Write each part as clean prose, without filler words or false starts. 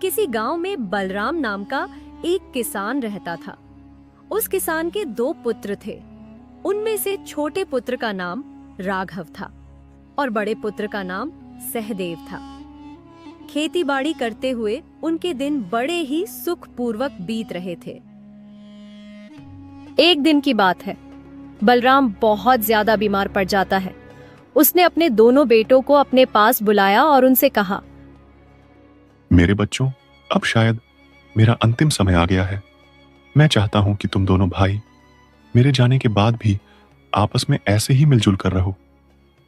किसी गांव में बलराम नाम का एक किसान रहता था। उस किसान के 2 पुत्र थे। उनमें से छोटे पुत्र का नाम राघव था और बड़े पुत्र का नाम सहदेव था। खेती बाड़ी करते हुए उनके दिन बड़े ही सुखपूर्वक बीत रहे थे। एक दिन की बात है, बलराम बहुत ज्यादा बीमार पड़ जाता है। उसने अपने दोनों बेटों को अपने पास बुलाया और उनसे कहा, मेरे बच्चों, अब शायद मेरा अंतिम समय आ गया है। मैं चाहता हूं कि तुम दोनों भाई मेरे जाने के बाद भी आपस में ऐसे ही मिलजुल कर रहो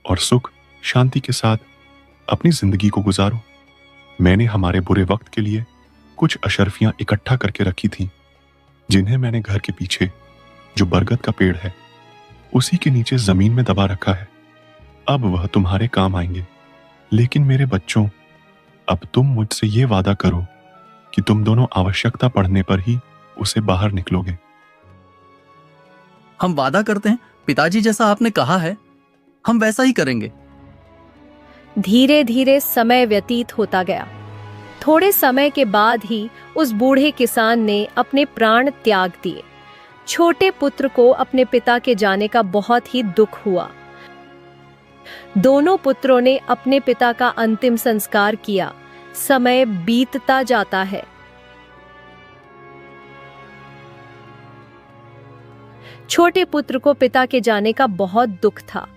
और सुख शांति के साथ अपनी जिंदगी को गुजारो। मैंने हमारे बुरे वक्त के लिए कुछ अशर्फियां इकट्ठा करके रखी थीं, जिन्हें मैंने घर के पीछे जो बरगद का पेड़ है उसी के नीचे जमीन में दबा रखा है। अब वह तुम्हारे काम आएंगे। लेकिन मेरे बच्चों, अब तुम मुझसे ये वादा करो कि तुम दोनों आवश्यकता पड़ने पर ही उसे बाहर निकलोगे। हम वादा करते हैं पिताजी, जैसा आपने कहा है हम वैसा ही करेंगे। धीरे धीरे समय व्यतीत होता गया। थोड़े समय के बाद ही उस बूढ़े किसान ने अपने प्राण त्याग दिए। छोटे पुत्र को अपने पिता के जाने का बहुत ही दुख हुआ। दोनों पुत्रों ने अपने पिता का अंतिम संस्कार किया। समय बीतता जाता है। छोटे पुत्र को पिता के जाने का बहुत दुख था,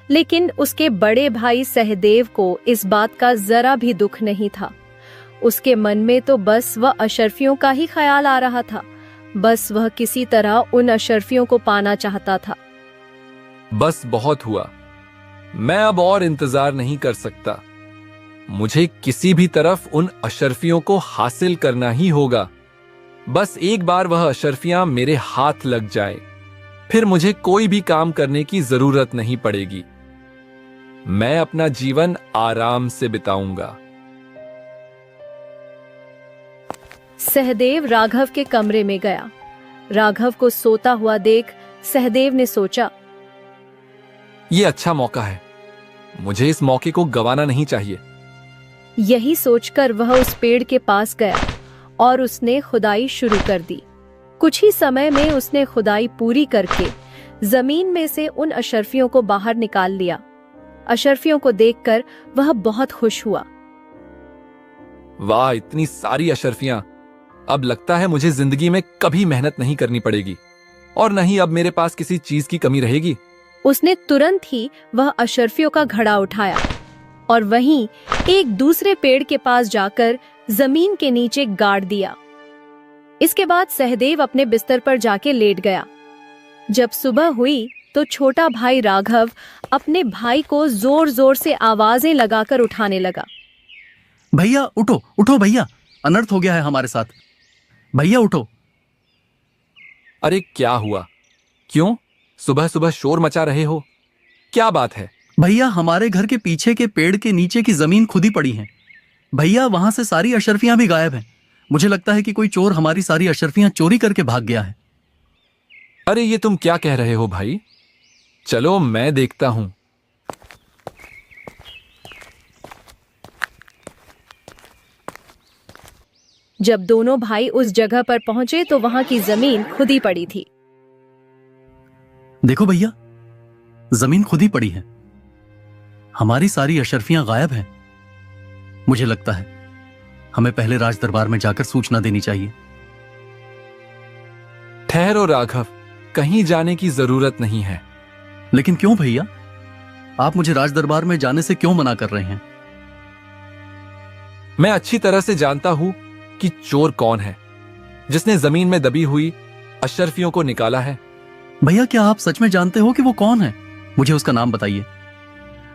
लेकिन उसके बड़े भाई सहदेव को इस बात का जरा भी दुख नहीं था। उसके मन में तो बस वह अशर्फियों का ही ख्याल आ रहा था। बस वह किसी तरह उन अशर्फियों को पाना चाहता था। बस बहुत हुआ, मैं अब और इंतजार नहीं कर सकता। मुझे किसी भी तरफ उन अशर्फियों को हासिल करना ही होगा। बस एक बार वह अशर्फियां मेरे हाथ लग जाए, फिर मुझे कोई भी काम करने की जरूरत नहीं पड़ेगी। मैं अपना जीवन आराम से बिताऊंगा। सहदेव राघव के कमरे में गया। राघव को सोता हुआ देख सहदेव ने सोचा, यह अच्छा मौका है, मुझे इस मौके को गंवाना नहीं चाहिए। यही सोचकर वह उस पेड़ के पास गया और उसने खुदाई शुरू कर दी। कुछ ही समय में उसने खुदाई पूरी करके जमीन में से उन अशर्फियों को बाहर निकाल लिया। अशर्फियों को देखकर वह बहुत खुश हुआ। वाह, इतनी सारी अशर्फियां! अब लगता है मुझे जिंदगी में कभी मेहनत नहीं करनी पड़ेगी और न ही अब मेरे पास किसी चीज की कमी रहेगी। उसने तुरंत ही वह अशर्फियों का घड़ा उठाया और वहीं एक दूसरे पेड़ के पास जाकर जमीन के नीचे गाड़ दिया। इसके बाद सहदेव अपने बिस्तर पर जाके लेट गया। जब सुबह हुई तो छोटा भाई राघव अपने भाई को जोर जोर से आवाजें लगाकर उठाने लगा। भैया उठो उठो भैया, अनर्थ हो गया है हमारे साथ। भैया उठो। अरे क्या हुआ? क्यों सुबह सुबह शोर मचा रहे हो? क्या बात है? भैया, हमारे घर के पीछे के पेड़ के नीचे की जमीन खुदी पड़ी है। भैया, वहां से सारी अशर्फियां भी गायब हैं। मुझे लगता है कि कोई चोर हमारी सारी अशर्फियां चोरी करके भाग गया है। अरे ये तुम क्या कह रहे हो भाई? चलो मैं देखता हूं। जब दोनों भाई उस जगह पर पहुंचे तो वहां की जमीन खुदी पड़ी थी। देखो भैया, जमीन खुदी पड़ी है। हमारी सारी अशर्फियां गायब हैं। मुझे लगता है हमें पहले राज दरबार में जाकर सूचना देनी चाहिए। ठहरो राघव, कहीं जाने की जरूरत नहीं है। लेकिन क्यों भैया? आप मुझे राज दरबार में जाने से क्यों मना कर रहे हैं? मैं अच्छी तरह से जानता हूं कि चोर कौन है जिसने जमीन में दबी हुई अशर्फियों को निकाला है। भैया, क्या आप सच में जानते हो कि वो कौन है? मुझे उसका नाम बताइए।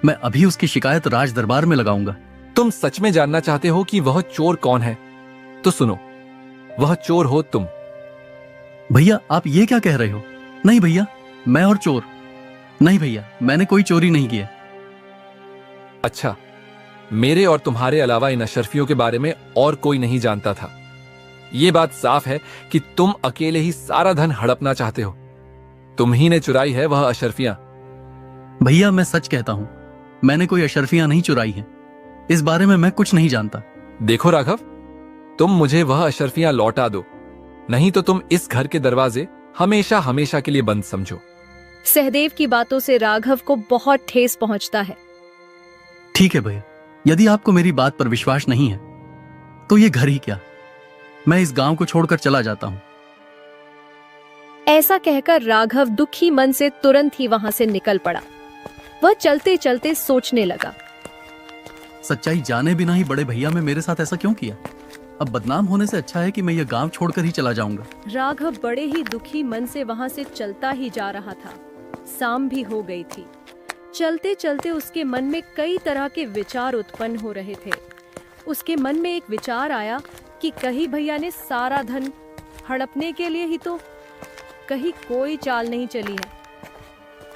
मैं अभी उसकी शिकायत राज दरबार में लगाऊंगा। तुम सच में जानना चाहते हो कि वह चोर कौन है? तो सुनो, वह चोर हो तुम। भैया, आप ये क्या कह रहे हो? नहीं भैया, मैं और चोर? नहीं भैया, मैंने कोई चोरी नहीं की है। अच्छा, मेरे और तुम्हारे अलावा इन अशर्फियों के बारे में और कोई नहीं जानता था। यह बात साफ है कि तुम अकेले ही सारा धन हड़पना चाहते हो। तुम ही ने चुराई है वह अशर्फियां। भैया, मैं सच कहता हूं, मैंने कोई अशर्फियां नहीं चुराई हैं। इस बारे में मैं कुछ नहीं जानता। देखो राघव, तुम मुझे वह अशर्फियां लौटा दो, नहीं तो तुम इस घर के दरवाजे हमेशा हमेशा के लिए बंद समझो। सहदेव की बातों से राघव को बहुत ठेस पहुंचता है। ठीक है भैया, यदि आपको मेरी बात पर विश्वास नहीं है तो ये घर ही क्या, मैं इस गांव को छोड़कर चला जाता हूं। ऐसा कहकर राघव दुखी मन से तुरंत ही वहां से निकल पड़ा। वह चलते चलते सोचने लगा। सच्चाई जाने बिना ही बड़े भैया ने मेरे साथ ऐसा क्यों किया? अब बदनाम होने से अच्छा है कि मैं यह गांव छोड़कर ही चला जाऊंगा। राघव बड़े ही दुखी मन से वहां से चलता ही जा रहा था। शाम भी हो गई थी। चलते चलते उसके मन में कई तरह के विचार उत्पन्न हो रहे थे। उसके मन में एक विचार आया कि कहीं भैया ने सारा धन हड़पने के लिए ही तो कहीं कोई चाल नहीं चली है।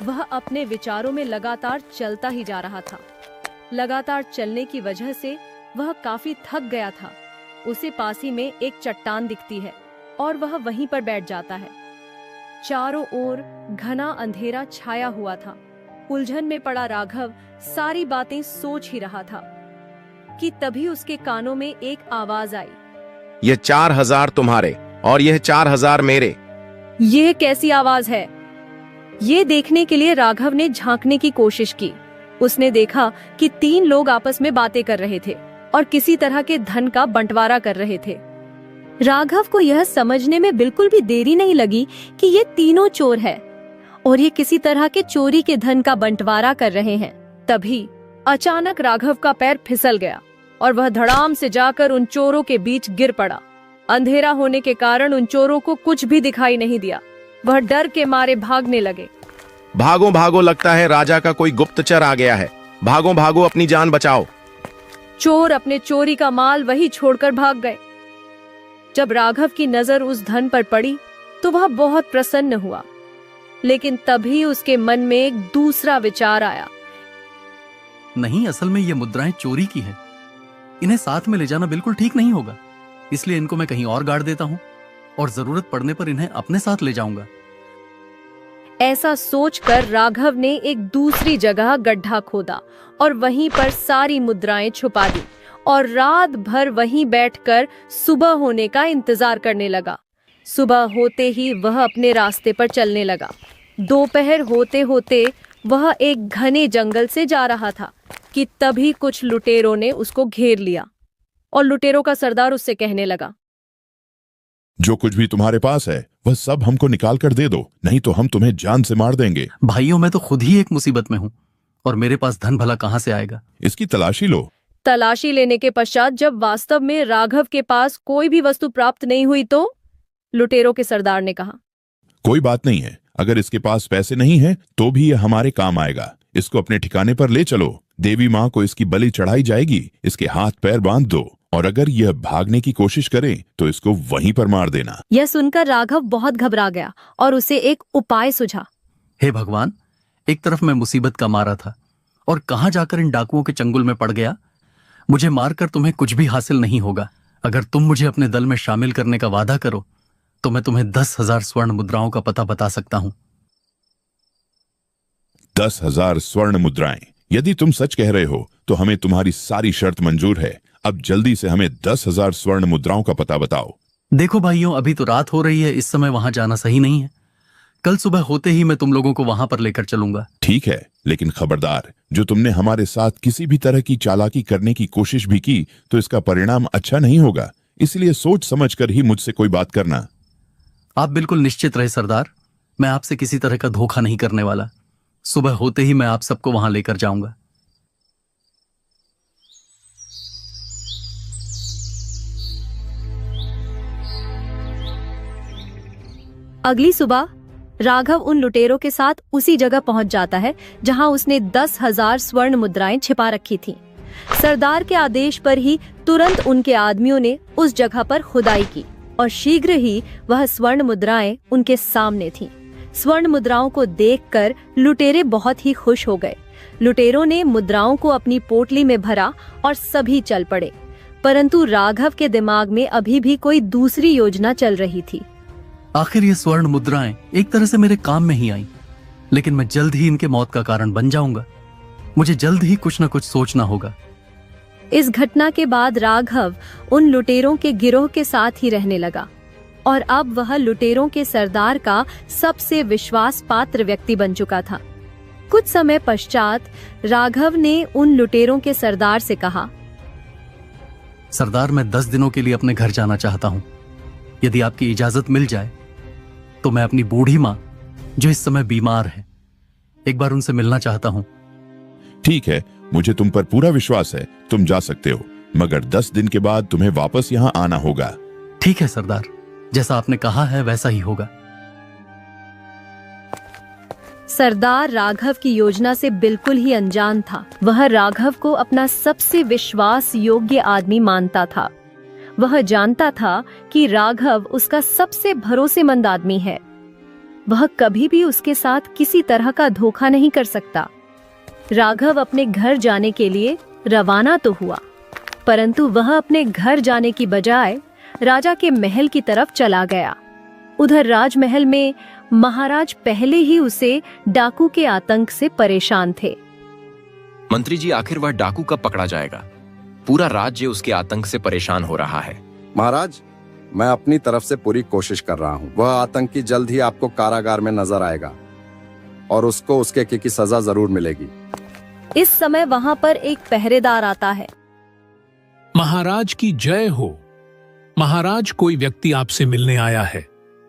वह अपने विचारों में लगातार चलता ही जा रहा था। लगातार चलने की वजह से वह काफी थक गया था। उसे पास ही में एक चट्टान दिखती है और वह वहीं पर बैठ जाता है। चारों ओर घना अंधेरा छाया हुआ था। उलझन में पड़ा राघव सारी बातें सोच ही रहा था कि तभी उसके कानों में एक आवाज आई। ये 4000 तुम्हारे और यह 4000 मेरे। यह कैसी आवाज है? ये देखने के लिए राघव ने झांकने की कोशिश की। उसने देखा कि 3 लोग आपस में बातें कर रहे थे और किसी तरह के धन का बंटवारा कर रहे थे। राघव को यह समझने में बिल्कुल भी देरी नहीं लगी कि ये तीनों चोर हैं और ये किसी तरह के चोरी के धन का बंटवारा कर रहे हैं। तभी अचानक राघव का पैर फिसल गया और वह धड़ाम से जाकर उन चोरों के बीच गिर पड़ा। अंधेरा होने के कारण उन चोरों को कुछ भी दिखाई नहीं दिया। वह डर के मारे भागने लगे। भागो भागो, लगता है राजा का कोई गुप्तचर आ गया है। भागो भागो, अपनी जान बचाओ। चोर अपने चोरी का माल वही छोड़कर भाग गए। जब राघव की नजर उस धन पर पड़ी तो वह बहुत प्रसन्न हुआ, लेकिन तभी उसके मन में एक दूसरा विचार आया। नहीं, असल में ये मुद्राएं चोरी की हैं। इन्हें साथ में ले जाना बिल्कुल ठीक नहीं होगा, इसलिए इनको मैं कहीं और गाड़ देता हूं और जरूरत पड़ने पर इन्हें अपने साथ ले जाऊंगा। ऐसा सोचकर राघव ने एक दूसरी जगह गड्ढा खोदा और वहीं पर सारी मुद्राएं छुपा दी और रात भर वहीं बैठकर सुबह होने का इंतजार करने लगा। सुबह होते ही वह अपने रास्ते पर चलने लगा। दोपहर होते होते वह एक घने जंगल से जा रहा था कि तभी कुछ लुटेरों ने उसको घेर लिया और लुटेरों का सरदार उससे कहने लगा, जो कुछ भी तुम्हारे पास है वह सब हमको निकाल कर दे दो, नहीं तो हम तुम्हें जान से मार देंगे। भाइयों, मैं तो खुद ही एक मुसीबत में हूं और मेरे पास धन भला कहां से आएगा? इसकी तलाशी लो। तलाशी लेने के पश्चात जब वास्तव में राघव के पास कोई भी वस्तु प्राप्त नहीं हुई तो लुटेरों के सरदार ने कहा, कोई बात नहीं है, अगर इसके पास पैसे नहीं है तो भी यह हमारे काम आएगा। इसको अपने ठिकाने पर ले चलो, देवी माँ को इसकी बलि चढ़ाई जाएगी। इसके हाथ पैर बांध दो और अगर यह भागने की कोशिश करे तो इसको वहीं पर मार देना। यह सुनकर राघव बहुत घबरा गया और उसे एक उपाय सुझा। हे भगवान, एक तरफ मैं मुसीबत का मारा था और कहां जाकर इन डाकुओं के चंगुल में पड़ गया। मुझे मारकर तुम्हें कुछ भी हासिल नहीं होगा। अगर तुम मुझे अपने दल में शामिल करने का वादा करो तो मैं तुम्हें 10,000 स्वर्ण मुद्राओं का पता बता सकता हूं। 10,000 स्वर्ण मुद्राएं? यदि तुम सच कह रहे हो तो हमें तुम्हारी सारी शर्त मंजूर है। अब जल्दी से हमें 10,000 स्वर्ण मुद्राओं का पता बताओ। देखो भाइयों, अभी तो रात हो रही है, इस समय वहां जाना सही नहीं है। कल सुबह होते ही मैं तुम लोगों को वहां पर लेकर चलूंगा। ठीक है, लेकिन खबरदार, जो तुमने हमारे साथ किसी भी तरह की चालाकी करने की कोशिश भी की तो इसका परिणाम अच्छा नहीं होगा। इसलिए सोच समझ कर ही मुझसे कोई बात करना। आप बिल्कुल निश्चित रहे सरदार, मैं आपसे किसी तरह का धोखा नहीं करने वाला। सुबह होते ही मैं आप सबको वहां लेकर जाऊंगा। अगली सुबह राघव उन लुटेरों के साथ उसी जगह पहुंच जाता है जहां उसने 10,000 स्वर्ण मुद्राएं छिपा रखी थीं। सरदार के आदेश पर ही तुरंत उनके आदमियों ने उस जगह पर खुदाई की और शीघ्र ही वह स्वर्ण मुद्राएं उनके सामने थीं। स्वर्ण मुद्राओं को देखकर लुटेरे बहुत ही खुश हो गए। लुटेरों ने मुद्राओं को अपनी पोटली में भरा और सभी चल पड़े। परंतु राघव के दिमाग में अभी भी कोई दूसरी योजना चल रही थी। आखिर ये स्वर्ण मुद्राएं एक तरह से मेरे काम में ही आई, लेकिन मैं जल्द ही इनके मौत का कारण बन जाऊंगा। मुझे जल्द ही कुछ न कुछ सोचना होगा। इस घटना के बाद राघव उन लुटेरों के गिरोह के साथ ही रहने लगा और अब वह लुटेरों के सरदार का सबसे विश्वास पात्र व्यक्ति बन चुका था। कुछ समय पश्चात राघव ने उन लुटेरों के सरदार से कहा, सरदार, मैं 10 दिनों के लिए अपने घर जाना चाहता हूं। यदि आपकी इजाजत मिल जाए तो मैं अपनी बूढ़ी माँ, जो इस समय बीमार है, एक बार उनसे मिलना चाहता हूं। ठीक है, मुझे तुम पर पूरा विश्वास है, तुम जा सकते हो, मगर 10 दिन के बाद तुम्हें वापस यहाँ आना होगा। ठीक है सरदार, जैसा आपने कहा है वैसा ही होगा। सरदार राघव की योजना से बिल्कुल ही अनजान था। वह राघव को अपना सबसे विश्वास योग्य आदमी मानता था। वह जानता था कि राघव उसका सबसे भरोसेमंद आदमी है। वह कभी भी उसके साथ किसी तरह का धोखा नहीं कर सकता। राघव अपने घर जाने के लिए रवाना तो हुआ, परंतु वह अपने घर जाने की बजाय राजा के महल की तरफ चला गया। उधर राजमहल में महाराज पहले ही उसे डाकू के आतंक से परेशान थे। मंत्री जी, आखिर वह डाकू कब पकड़ा जाएगा? पूरा राज्य उसके आतंक से परेशान हो रहा है। महाराज, मैं अपनी तरफ से पूरी कोशिश कर रहा हूँ। वह आतंकी जल्द ही आपको कारागार में नजर आएगा और उसको उसके की सजा जरूर मिलेगी। इस समय वहां पर एक पहरेदार आता है। महाराज की जय हो। महाराज, कोई व्यक्ति आपसे मिलने आया है।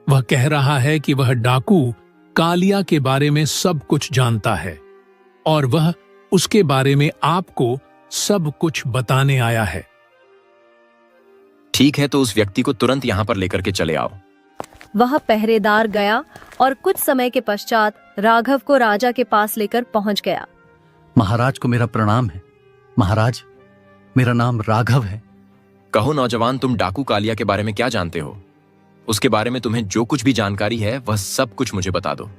वह कह रहा है कि वह डाकू कालिया के बारे में सब कुछ जानता है और वह उसके बारे में आपको सब कुछ बताने आया है। ठीक है, तो उस व्यक्ति को तुरंत यहाँ पर लेकर के चले आओ। वह पहरेदार गया और कुछ समय के पश्चात राघव को राजा के पास लेकर पहुंच गया। महाराज को मेरा प्रणाम है। महाराज, मेरा नाम राघव है। कहो नौजवान, तुम डाकू कालिया के बारे में क्या जानते हो? उसके बारे में तुम्हें जो कुछ भी जानकारी है वह सब कुछ मुझे बता दो।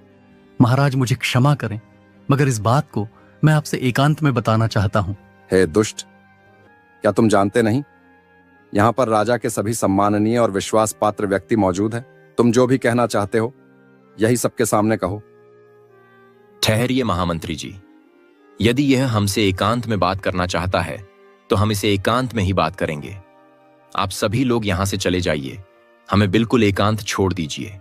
महाराज, मुझे क्षमा करें, मगर इस बात को मैं आपसे एकांत में बताना चाहता हूं। हे दुष्ट, क्या तुम जानते नहीं यहाँ पर राजा के सभी सम्माननीय और विश्वास पात्र व्यक्ति मौजूद हैं? तुम जो भी कहना चाहते हो यही सबके सामने कहो। ठहरिए महामंत्री जी, यदि यह हमसे एकांत में बात करना चाहता है तो हम इसे एकांत में ही बात करेंगे। आप सभी लोग यहां से चले जाइए, हमें बिल्कुल एकांत छोड़ दीजिए।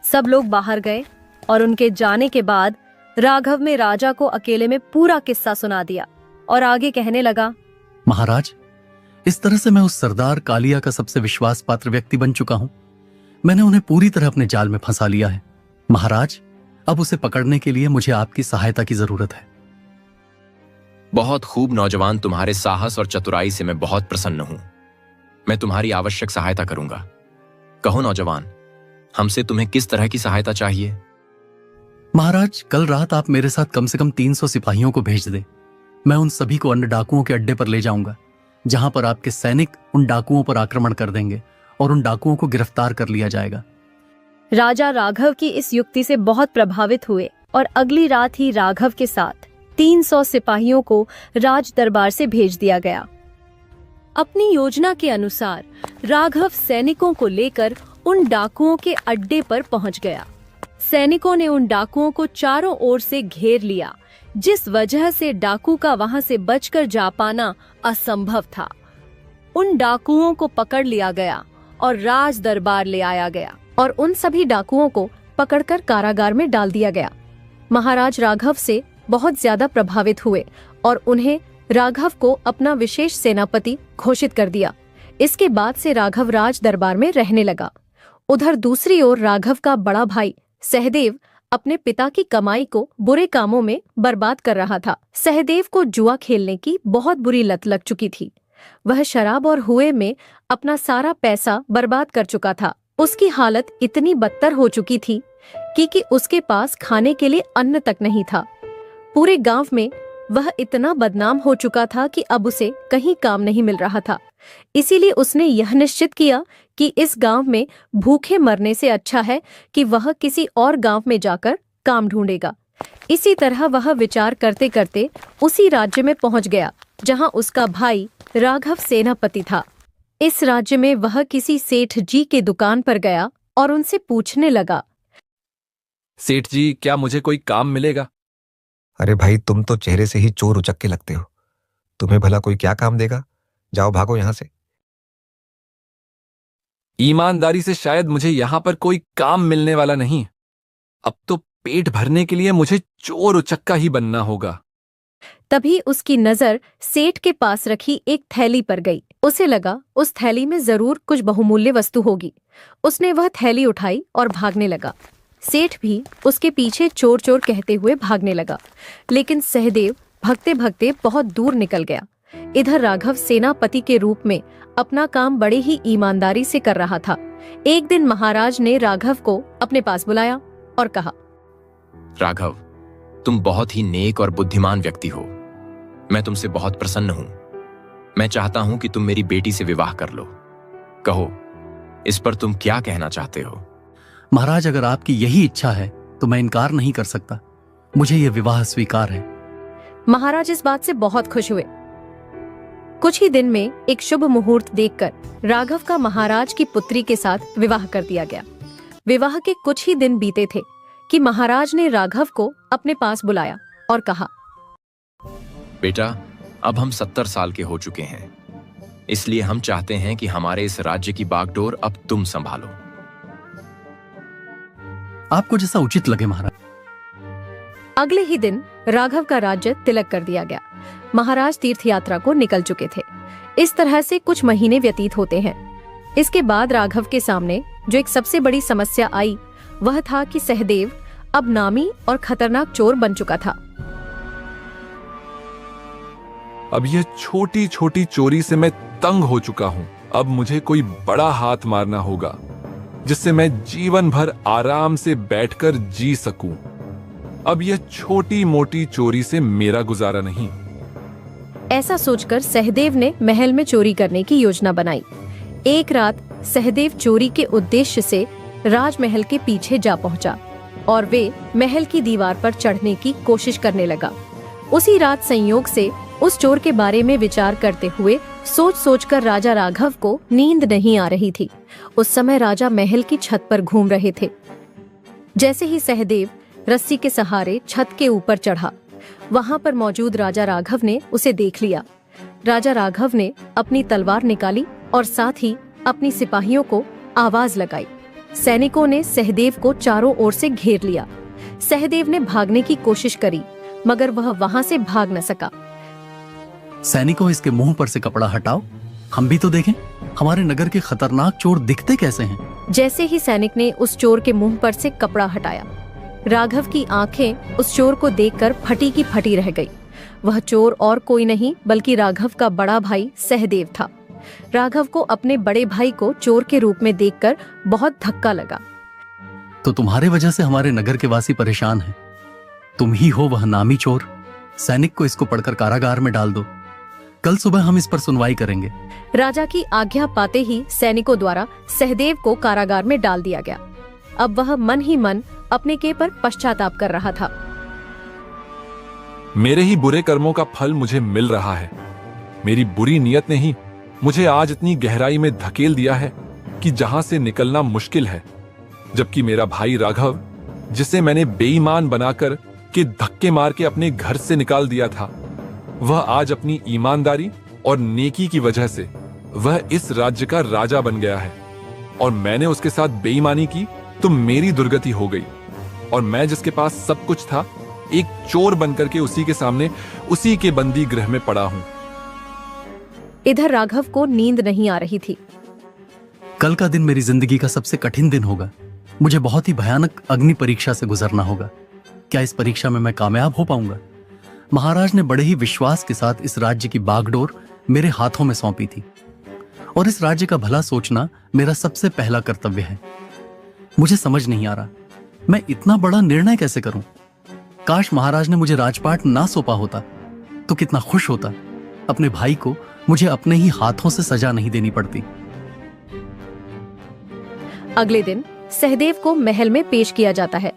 सब लोग बाहर गए और उनके जाने के बाद राघव ने राजा को अकेले में पूरा किस्सा सुना दिया और आगे कहने लगा, महाराज, इस तरह से मैं उस सरदार कालिया का सबसे विश्वास पात्र व्यक्ति बन चुका हूं। मैंने उन्हें पूरी तरह अपने जाल में फंसा लिया है। महाराज, अब उसे पकड़ने के लिए मुझे आपकी सहायता की जरूरत है। बहुत खूब नौजवान, तुम्हारे साहस और चतुराई से मैं बहुत प्रसन्न हूं। मैं तुम्हारी आवश्यक सहायता करूंगा। कहो नौजवान, हमसे तुम्हें किस तरह की सहायता चाहिए? महाराज, कल रात आप मेरे साथ कम से कम 300 सिपाहियों को भेज दे। मैं उन सभी को अन्य डाकुओं के अड्डे पर ले जाऊंगा, जहां पर आपके सैनिक उन डाकुओं पर आक्रमण कर देंगे और उन डाकुओं को गिरफ्तार कर लिया जाएगा। राजा राघव की इस युक्ति से बहुत प्रभावित हुए और अगली रात ही राघव के साथ 300 सिपाहियों को राज दरबार से भेज दिया गया। अपनी योजना के अनुसार राघव सैनिकों को लेकर उन डाकुओं के अड्डे पर पहुंच गया। सैनिकों ने उन डाकुओं को चारों ओर से घेर लिया, जिस वजह से डाकू का वहां से बचकर जा पाना असंभव था। उन डाकुओं को पकड़ लिया गया और राज दरबार ले आया गया और उन सभी डाकुओं को पकड़कर कारागार में डाल दिया गया। महाराज राघव से बहुत ज्यादा प्रभावित हुए और उन्हें राघव को अपना विशेष सेनापति घोषित कर दिया। इसके बाद से राघव राज दरबार में रहने लगा। उधर दूसरी ओर राघव का बड़ा भाई सहदेव अपने पिता की कमाई को बुरे कामों में बर्बाद कर रहा था। सहदेव को जुआ खेलने की बहुत बुरी लत लग चुकी थी। वह शराब और हुए में अपना सारा पैसा बर्बाद कर चुका था। उसकी हालत इतनी बदतर हो चुकी थी कि उसके पास खाने के लिए अन्न तक नहीं था। पूरे गांव में वह इतना बदनाम हो चुका था कि अब उसे कहीं काम नहीं मिल रहा था। इसीलिए उसने यह निश्चित किया कि इस गांव में भूखे मरने से अच्छा है कि वह किसी और गांव में जाकर काम ढूंढेगा। इसी तरह वह विचार करते करते उसी राज्य में पहुंच गया जहां उसका भाई राघव सेनापति था। इस राज्य में वह किसी सेठ जी के दुकान पर गया और उनसे पूछने लगा, सेठ जी, क्या मुझे कोई काम मिलेगा? अरे भाई, तुम तो चेहरे से ही चोर उचक्के लगते हो। तुम्हें भला कोई क्या काम देगा? जाओ भागो यहां से। ईमानदारी से शायद मुझे यहां पर कोई काम मिलने वाला नहीं। अब तो पेट भरने के लिए मुझे चोर उचक्का ही बनना होगा। तभी उसकी नजर सेठ के पास रखी एक थैली पर गई। उसे लगा उस थैली में जरूर कुछ बहुमूल्य वस्तु होगी। उसने वह थैली उठाई और भागने लगा। सेठ भी उसके पीछे चोर चोर कहते हुए भागने लगा, लेकिन सहदेव भागते भागते बहुत दूर निकल गया। इधर राघव सेनापति के रूप में अपना काम बड़े ही ईमानदारी से कर रहा था। एक दिन महाराज ने राघव को अपने पास बुलाया और कहा, राघव, तुम बहुत ही नेक और बुद्धिमान व्यक्ति हो। मैं तुमसे बहुत प्रसन्न हूं। मैं चाहता हूं कि तुम मेरी बेटी से विवाह कर लो। कहो, इस पर तुम क्या कहना चाहते हो? महाराज, अगर आपकी यही इच्छा है तो मैं इनकार नहीं कर सकता। मुझे यह विवाह स्वीकार है। महाराज इस बात से बहुत खुश हुए। कुछ ही दिन में एक शुभ मुहूर्त देखकर राघव का महाराज की पुत्री के साथ विवाह कर दिया गया। विवाह के कुछ ही दिन बीते थे कि महाराज ने राघव को अपने पास बुलाया और कहा, बेटा, अब हम 70 साल के हो चुके हैं, इसलिए हम चाहते हैं कि हमारे इस राज्य की बागडोर अब तुम संभालो। आपको जैसा उचित लगे महाराज। अगले ही दिन राघव का राज्य तिलक कर दिया गया। महाराज तीर्थ यात्रा को निकल चुके थे। इस तरह से कुछ महीने व्यतीत होते हैं। इसके बाद राघव के सामने जो एक सबसे बड़ी समस्या आई वह था कि सहदेव अब नामी और खतरनाक चोर बन चुका था। अब यह छोटी छोटी चोरी से मैं तंग हो चुका हूं। अब मुझे कोई बड़ा हाथ मारना होगा जिससे मैं जीवन भर आराम से बैठकर जी सकूं। अब यह छोटी मोटी चोरी से मेरा गुजारा नहीं। ऐसा सोचकर सहदेव ने महल में चोरी करने की योजना बनाई। एक रात सहदेव चोरी के उद्देश्य से राजमहल के पीछे जा पहुंचा और वे महल की दीवार पर चढ़ने की कोशिश करने लगा। उसी रात संयोग से उस चोर के बारे में विचार करते हुए सोच सोचकर राजा राघव को नींद नहीं आ रही थी। उस समय राजा महल की छत पर घूम रहे थे। जैसे ही सहदेव रस्सी के सहारे छत के ऊपर चढ़ा, वहां पर मौजूद राजा राघव ने उसे देख लिया। राजा राघव ने अपनी तलवार निकाली और साथ ही अपनी सिपाहियों को आवाज लगाई। सैनिकों ने सहदेव को चारों ओर से घेर लिया। सहदेव ने भागने की कोशिश करी, मगर वह वहां से भाग न सका। सैनिकों, इसके मुंह पर से कपड़ा हटाओ, हम भी तो देखें हमारे नगर के खतरनाक चोर दिखते कैसे हैं। जैसे ही सैनिक ने उस चोर के मुंह पर से कपड़ा हटाया, राघव की आंखें उस चोर को देखकर फटी की फटी रह गई। वह चोर और कोई नहीं बल्कि राघव का बड़ा भाई सहदेव था। राघव को अपने बड़े भाई को चोर के रूप में देखकर बहुत धक्का लगा। तो तुम्हारे वजह से हमारे नगर के वासी परेशान हैं। तुम ही हो वह नामी चोर। सैनिक को इसको पढ़कर कारागार में डाल दो। कल सुबह हम इस पर सुनवाई करेंगे। राजा की आज्ञा पाते ही सैनिकों द्वारा सहदेव को कारागार में डाल दिया गया। अब वह मन ही मन अपने के पर पश्चाताप कर रहा था। मेरे ही बुरे कर्मों का फल मुझे मिल रहा है। मेरी बुरी नीयत ने ही मुझे आज इतनी गहराई में धकेल दिया है कि जहां से निकलना मुश्किल है। जबकि मेरा भाई राघव, जिसे मैंने बेईमान बनाकर के धक्के मार के अपने घर से निकाल दिया था, वह आज अपनी ईमानदारी और नेकी की वजह से वह इस राज्य का राजा बन गया है। और मैंने उसके साथ बेईमानी की तो मेरी दुर्गति हो गई। और मैं जिसके पास सब कुछ था, एक चोर बनकर के उसी के सामने उसी के बंदी गृह में पड़ा हूं। इधर राघव को नींद नहीं आ रही थी। कल का दिन मेरी जिंदगी का सबसे कठिन दिन होगा। मुझे बहुत ही भयानक अग्नि परीक्षा से गुजरना होगा। क्या इस परीक्षा में मैं कामयाब हो पाऊंगा? महाराज ने बड़े ही विश्वास के साथ इस राज्य की बागडोर मेरे हाथों में सौंपी थी और इस राज्य का भला सोचना मेरा सबसे पहला कर्तव्य है। मुझे समझ नहीं आ रहा मैं इतना बड़ा निर्णय कैसे करूं। काश महाराज ने मुझे राजपाट ना सौंपा होता तो कितना खुश होता। अपने भाई को मुझे अपने ही हाथों से सजा नहीं देनी पड़ती। अगले दिन सहदेव को महल में पेश किया जाता है।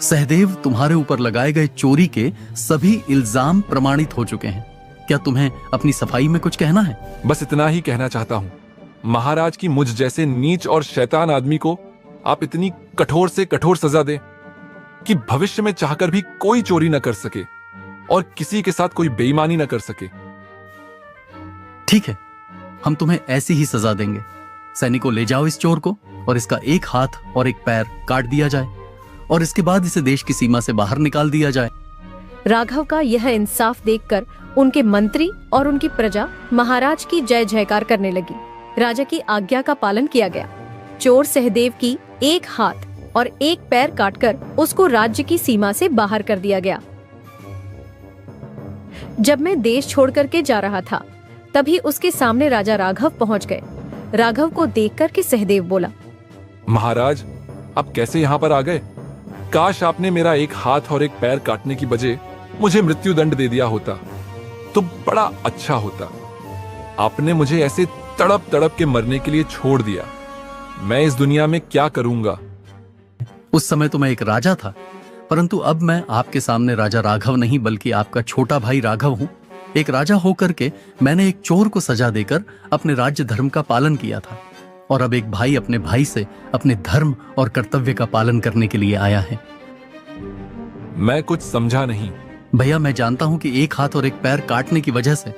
सहदेव, तुम्हारे ऊपर लगाए गए चोरी के सभी इल्जाम प्रमाणित हो चुके हैं। क्या तुम्हें अपनी सफाई में कुछ कहना है? बस इतना ही कहना चाहता हूं। महाराज की मुझ जैसे नीच और शैतान आदमी को आप इतनी कठोर से कठोर सजा दें कि भविष्य में चाहकर भी कोई चोरी न कर सके और किसी के साथ कोई बेईमानी न कर सके। ठीक है, हम तुम्हें ऐसी ही सजा देंगे। सैनिकों, ले जाओ इस चोर को और इसका एक हाथ और एक पैर काट दिया जाए और इसके बाद इसे देश की सीमा से बाहर निकाल दिया जाए। राघव का यह इंसाफ देखकर उनके मंत्री और उनकी प्रजा महाराज की जय जयकार करने लगी। राजा की आज्ञा का पालन किया गया। चोर सहदेव की एक हाथ और एक पैर काटकर उसको राज्य की सीमा से बाहर कर दिया गया। जब मैं देश छोड़ करके जा रहा था, तभी उसके सामने राजा राघव पहुंच गए। राघव को देखकर के सहदेव बोला, महाराज, आप कैसे यहाँ पर आ गए? काश आपने मेरा एक हाथ और एक पैर काटने की बजाय मुझे मृत्यु दंड दे दिया होता तो बड़ा अच्छा होता। आपने मुझे ऐसे तड़प तड़प के मरने के लिए छोड़ दिया। मैं इस दुनिया में क्या करूंगा? उस समय तो मैं एक राजा था, परंतु अब मैं आपके सामने राजा राघव नहीं बल्कि आपका छोटा भाई राघव हूं। एक राजा होकर के मैंने एक चोर को सजा देकर अपने राज्य धर्म का पालन किया था और अब एक भाई अपने भाई से अपने धर्म और कर्तव्य का पालन करने के लिए आया है। मैं कुछ समझा नहीं। भैया, मैं जानता हूं कि एक हाथ और एक पैर काटने की वजह से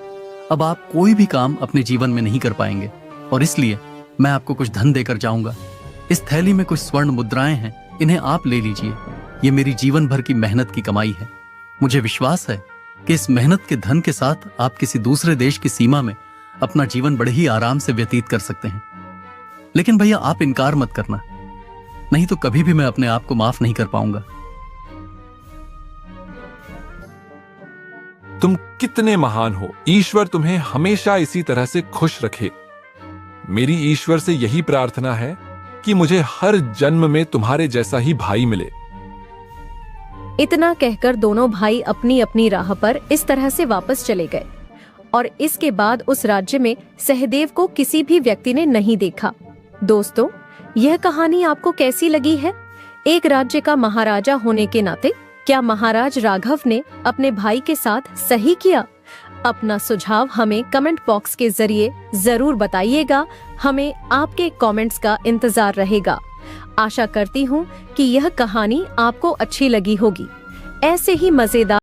अब आप कोई भी काम अपने जीवन में नहीं कर पाएंगे और इसलिए मैं आपको कुछ धन देकर जाऊंगा। इस थैली में कुछ स्वर्ण मुद्राएं हैं, इन्हें आप ले लीजिए। ये मेरी जीवन भर की मेहनत की कमाई है। मुझे विश्वास है कि इस मेहनत के धन के साथ आप किसी दूसरे देश की सीमा में अपना जीवन बड़े ही आराम से व्यतीत कर सकते हैं। लेकिन भैया, आप इनकार मत करना, नहीं तो कभी भी मैं अपने आप को माफ नहीं कर पाऊंगा। तुम कितने महान हो। ईश्वर तुम्हें हमेशा इसी तरह से खुश रखे। मेरी ईश्वर से यही प्रार्थना है कि मुझे हर जन्म में तुम्हारे जैसा ही भाई मिले। इतना कहकर दोनों भाई अपनी अपनी राह पर इस तरह से वापस चले गए और इसके बाद उस राज्य में सहदेव को किसी भी व्यक्ति ने नहीं देखा। दोस्तों, यह कहानी आपको कैसी लगी है? एक राज्य का महाराजा होने के नाते क्या महाराज राघव ने अपने भाई के साथ सही किया? अपना सुझाव हमें कमेंट बॉक्स के जरिए जरूर बताइएगा। हमें आपके कमेंट्स का इंतजार रहेगा। आशा करती हूँ कि यह कहानी आपको अच्छी लगी होगी। ऐसे ही मजेदार